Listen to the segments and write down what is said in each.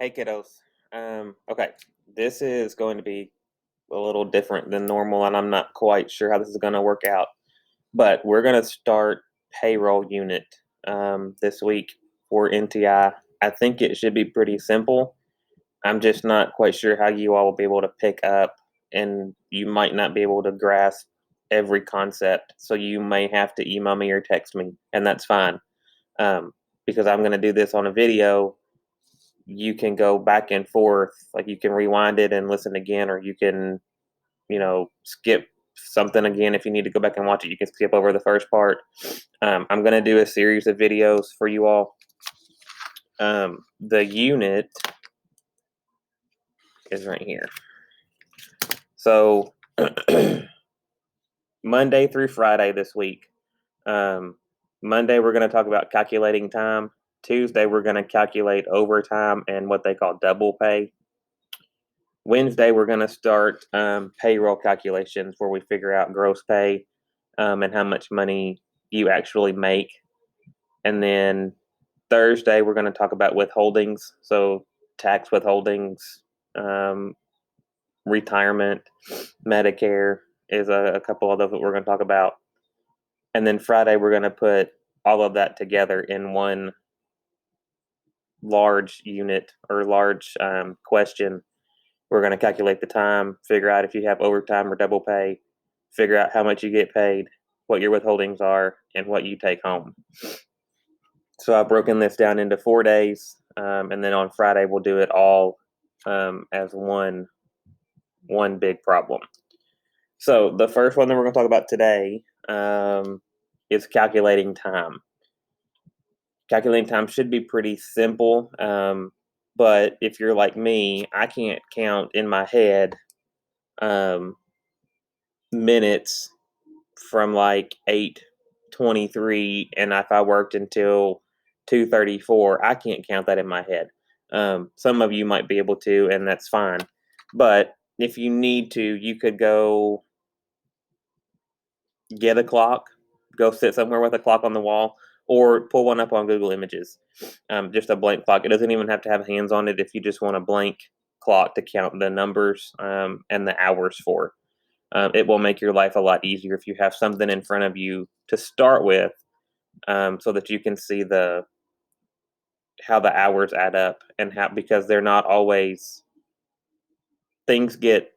Hey kiddos. Okay, this is going to be a little different than normal, and I'm not quite sure how this is going to work out. But we're going to start payroll unit this week for NTI. I think it should be pretty simple. I'm just not quite sure how you all will be able to pick up, and you might not be able to grasp every concept. So you may have to email me or text me, and that's fine. Because I'm going to do this on a video. You can go back and forth, like you can rewind it and listen again, or you can, skip something again. If you need to go back and watch it, you can skip over the first part. I'm going to do a series of videos for you all. The unit is right here. So Monday through Friday this week. Monday, we're going to talk about calculating time. Tuesday, we're going to calculate overtime and what they call double pay. Wednesday, we're going to start payroll calculations where we figure out gross pay and how much money you actually make. And then Thursday, we're going to talk about withholdings. So tax withholdings, retirement, Medicare is a couple of those that we're going to talk about. And then Friday, we're going to put all of that together in one large unit or large question. We're going to calculate the time, figure out if you have overtime or double pay, figure out how much you get paid, what your withholdings are, and what you take home. So I've broken this down into 4 days, and then on Friday we'll do it all as one big problem. So the first one that we're going to talk about today is calculating time. Calculating time should be pretty simple. But if you're like me, I can't count in my head minutes from like 8:23, and if I worked until 2:34, I can't count that in my head. Some of you might be able to, and that's fine. But if you need to, you could go get a clock, go sit somewhere with a clock on the wall, or pull one up on Google Images. Just a blank clock. It doesn't even have to have hands on it if you just want a blank clock to count the numbers and the hours for. It will make your life a lot easier if you have something in front of you to start with, so that you can see how the hours add up and because they're not always things get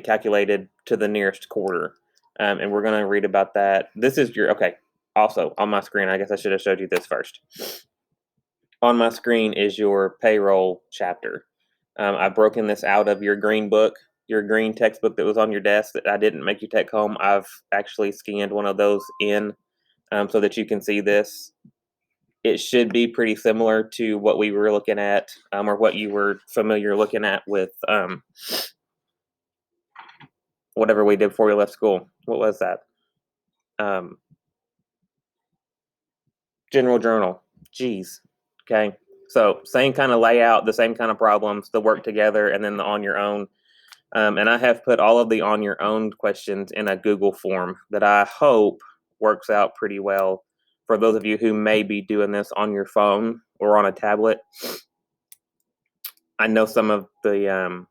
calculated to the nearest quarter. And we're going to read about that. This is also on my screen. I guess I should have showed you this first. On my screen is your payroll chapter. I've broken this out of your green book, your green textbook that was on your desk that I didn't make you take home. I've actually scanned one of those in so that you can see this. It should be pretty similar to what we were looking at or what you were familiar looking at with whatever we did before we left school. What was that? General Journal. Geez. Okay. So same kind of layout, the same kind of problems, the work together, and then the on your own. And I have put all of the on your own questions in a Google form that I hope works out pretty well for those of you who may be doing this on your phone or on a tablet. I know some of the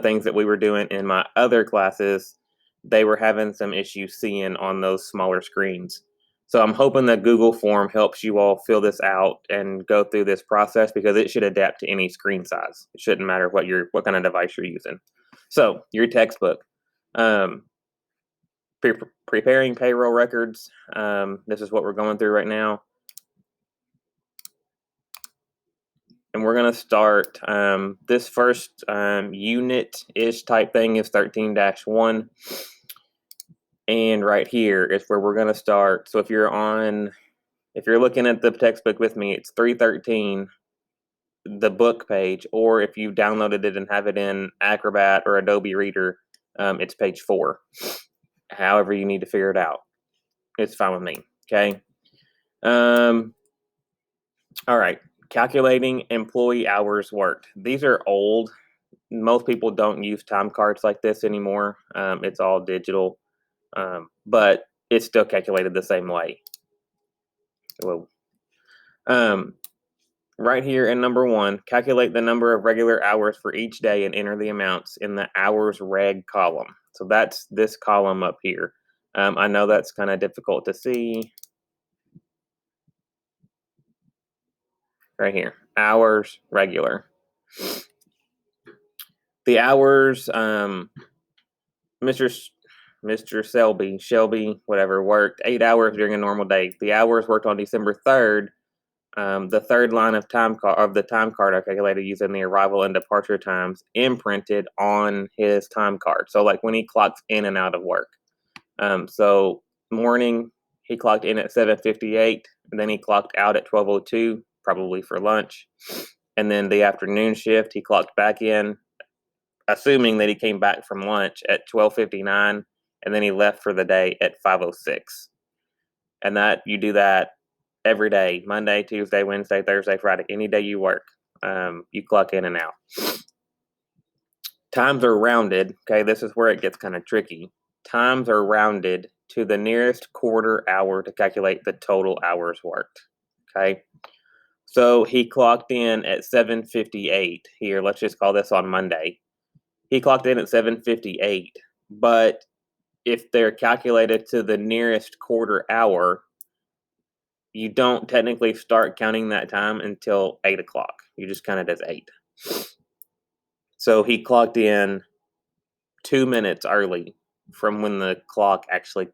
things that we were doing in my other classes, they were having some issues seeing on those smaller screens. So I'm hoping that Google form helps you all fill this out and go through this process because it should adapt to any screen size. It shouldn't matter what kind of device you're using. So your textbook, preparing payroll records. This is what we're going through right now. And we're going to start this first unit-ish type thing is 13-1. And right here is where we're going to start. So if you're looking at the textbook with me, it's 313, the book page, or if you downloaded it and have it in Acrobat or Adobe Reader, it's page 4. However you need to figure it out. It's fine with me. Okay. All right. Calculating employee hours worked. These are old. Most people don't use time cards like this anymore. It's all digital. But it's still calculated the same way. Whoa. right here in number 1, calculate the number of regular hours for each day and enter the amounts in the hours reg column. So that's this column up here. I know that's kind of difficult to see. Right here, hours regular. The hours, Mr. Shelby, whatever, worked 8 hours during a normal day. The hours worked on December 3rd. The third line of the time card I calculated using the arrival and departure times imprinted on his time card. So like when he clocks in and out of work. So morning he clocked in at 7:58, and then he clocked out at 12:02, probably for lunch. And then the afternoon shift he clocked back in, assuming that he came back from lunch at 12:59, and then he left for the day at 5:06. And that you do that every day, Monday, Tuesday, Wednesday, Thursday, Friday, any day you work, you clock in and out. Times are rounded. Okay, this is where it gets kind of tricky. Times are rounded to the nearest quarter hour to calculate the total hours worked. Okay, so he clocked in at 7:58 here. Let's just call this on Monday. He clocked in at 7:58, but if they're calculated to the nearest quarter hour, you don't technically start counting that time until 8 o'clock. You just count it as 8. So he clocked in 2 minutes early from when the clock actually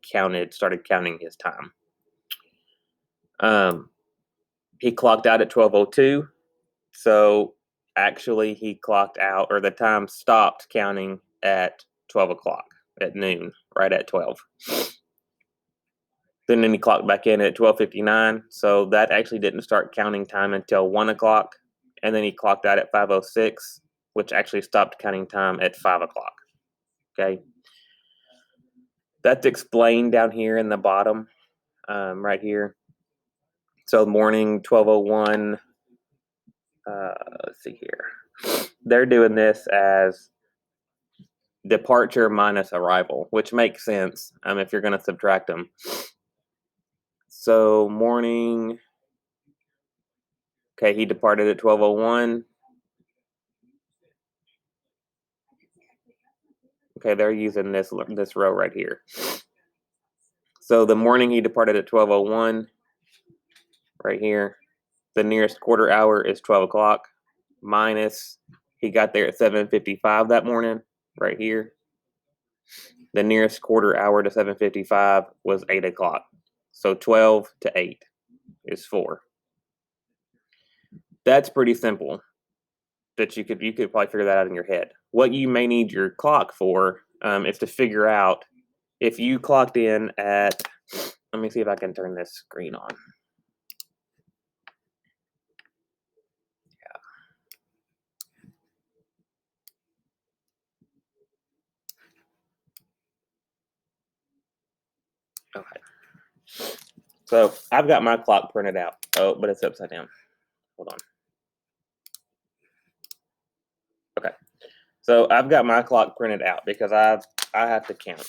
started counting his time. He clocked out at 12:02. So actually he clocked out, or the time stopped counting at 12 o'clock at noon, right at 12. Then he clocked back in at 12:59. So that actually didn't start counting time until 1 o'clock. And then he clocked out at 5:06, which actually stopped counting time at 5 o'clock. Okay. That's explained down here in the bottom, right here. So morning 12:01. Let's see here. They're doing this as departure minus arrival, which makes sense if you're going to subtract them. So morning. Okay, he departed at 12:01. Okay, they're using this row right here. So the morning he departed at 12:01, right here. The nearest quarter hour is 12 o'clock, minus he got there at 7:55 that morning, right here. The nearest quarter hour to 7:55 was 8 o'clock. So 12 to 8 is 4. That's pretty simple. That you could probably figure that out in your head. What you may need your clock for is to figure out if you clocked in at. Let me see if I can turn this screen on. Yeah. Okay. So I've got my clock printed out. Oh, but it's upside down. Hold on. Okay. So I've got my clock printed out because I have to count,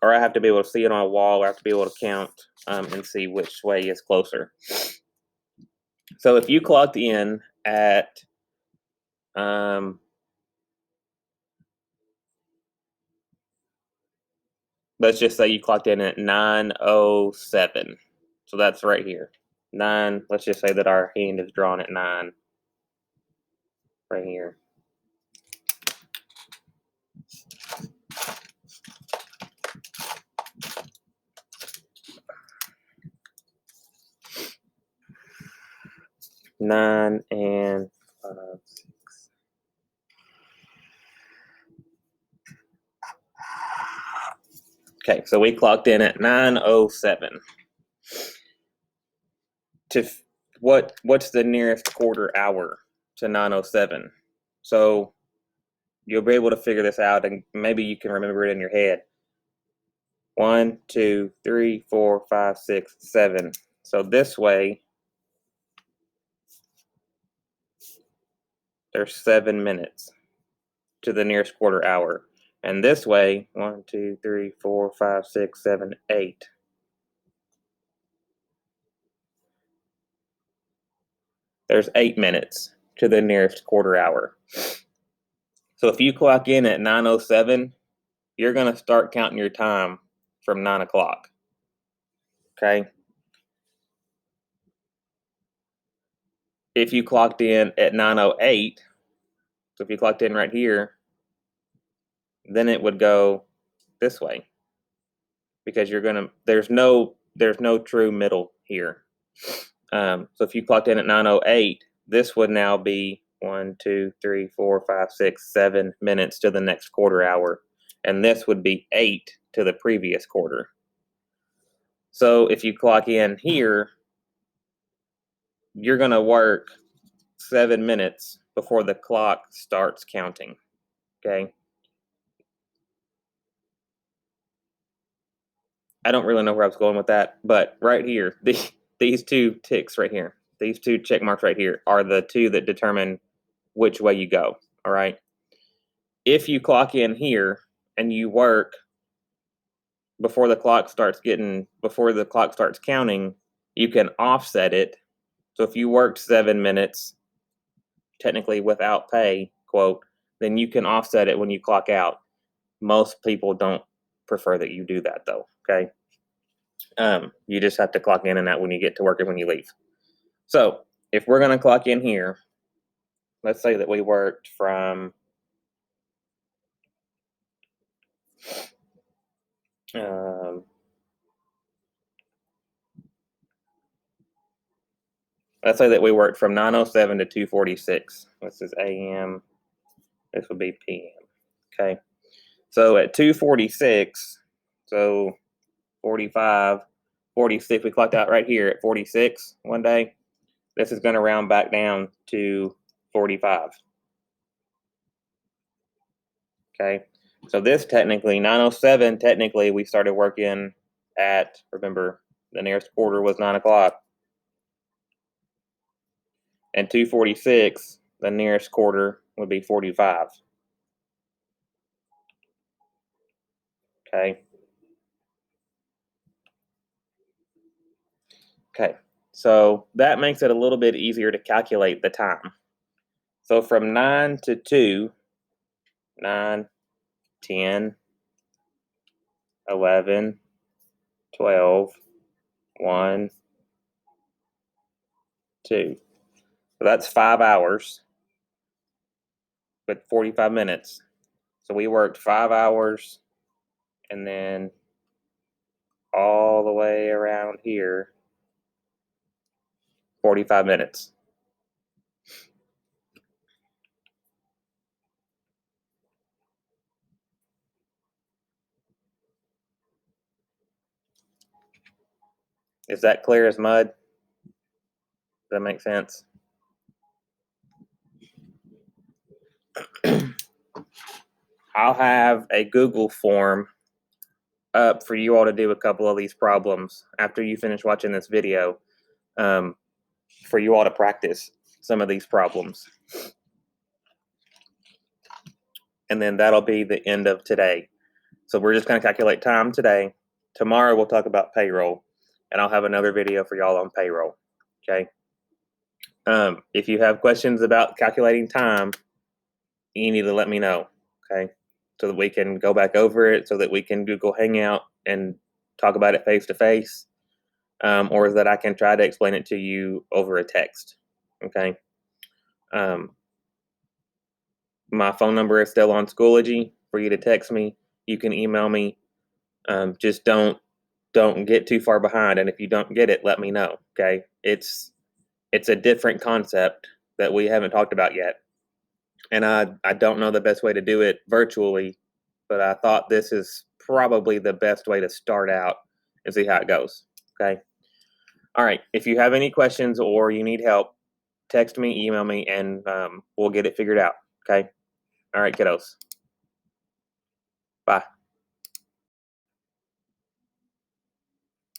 or I have to be able to see it on a wall, or I have to be able to count and see which way is closer. So if you clocked in at let's just say you clocked in at 9:07. So that's right here. 9. Let's just say that our hand is drawn at 9. Right here. Nine and 6. Okay, so we clocked in at 9:07. What's the nearest quarter hour to 9:07? So you'll be able to figure this out, and maybe you can remember it in your head. 1, 2, 3, 4, 5, 6, 7. So this way, there's 7 minutes to the nearest quarter hour. And this way, 1, 2, 3, 4, 5, 6, 7, 8. there's 8 minutes to the nearest quarter hour. So if you clock in at 9:07, you're going to start counting your time from 9 o'clock. Okay? If you clocked in at 9:08, so if you clocked in right here, then it would go this way, because there's no true middle here. So if you clocked in at 9:08, this would now be 1, 2, 3, 4, 5, 6, 7 minutes to the next quarter hour, and this would be 8 to the previous quarter. So if you clock in here, you're going to work 7 minutes before the clock starts counting. Okay. I don't really know where I was going with that, but right here, these two ticks right here, these two check marks right here are the two that determine which way you go. All right. If you clock in here and you work before the clock starts counting, you can offset it. So if you worked 7 minutes, technically without pay, quote, then you can offset it when you clock out. Most people don't prefer that you do that, though. Okay. You just have to clock in and out when you get to work and when you leave. So if we're going to clock in here, let's say that we worked from let's say that we worked from 9:07 to 2:46. This is AM. This would be PM. Okay. So at 2:46, so 45, 46, we clocked out right here at 46 one day. This is going to round back down to 45. Okay. So this technically, 9:07, technically we started working at, remember, the nearest quarter was 9 o'clock. And 2:46, the nearest quarter would be 45. Okay. Okay. So that makes it a little bit easier to calculate the time. So from 9 to 2, 9, 10, 11, 12, 1, 2. So that's 5 hours with 45 minutes. So we worked 5 hours and then all the way around here, 45 minutes. Is that clear as mud? Does that make sense? I'll have a Google form up for you all to do a couple of these problems after you finish watching this video, for you all to practice some of these problems. And then that'll be the end of today. So we're just going to calculate time today. Tomorrow we'll talk about payroll, and I'll have another video for y'all on payroll. Okay. If you have questions about calculating time, you need to let me know. Okay. So that we can go back over it, so that we can Google Hangout and talk about it face to face, or that I can try to explain it to you over a text. Okay. My phone number is still on Schoology for you to text me. You can email me. Just don't get too far behind, and if you don't get it, let me know. Okay. It's a different concept that we haven't talked about yet, and I don't know the best way to do it virtually, but I thought this is probably the best way to start out and see how it goes. Okay. All right. If you have any questions or you need help, text me, email me, and we'll get it figured out. Okay. All right, kiddos. Bye.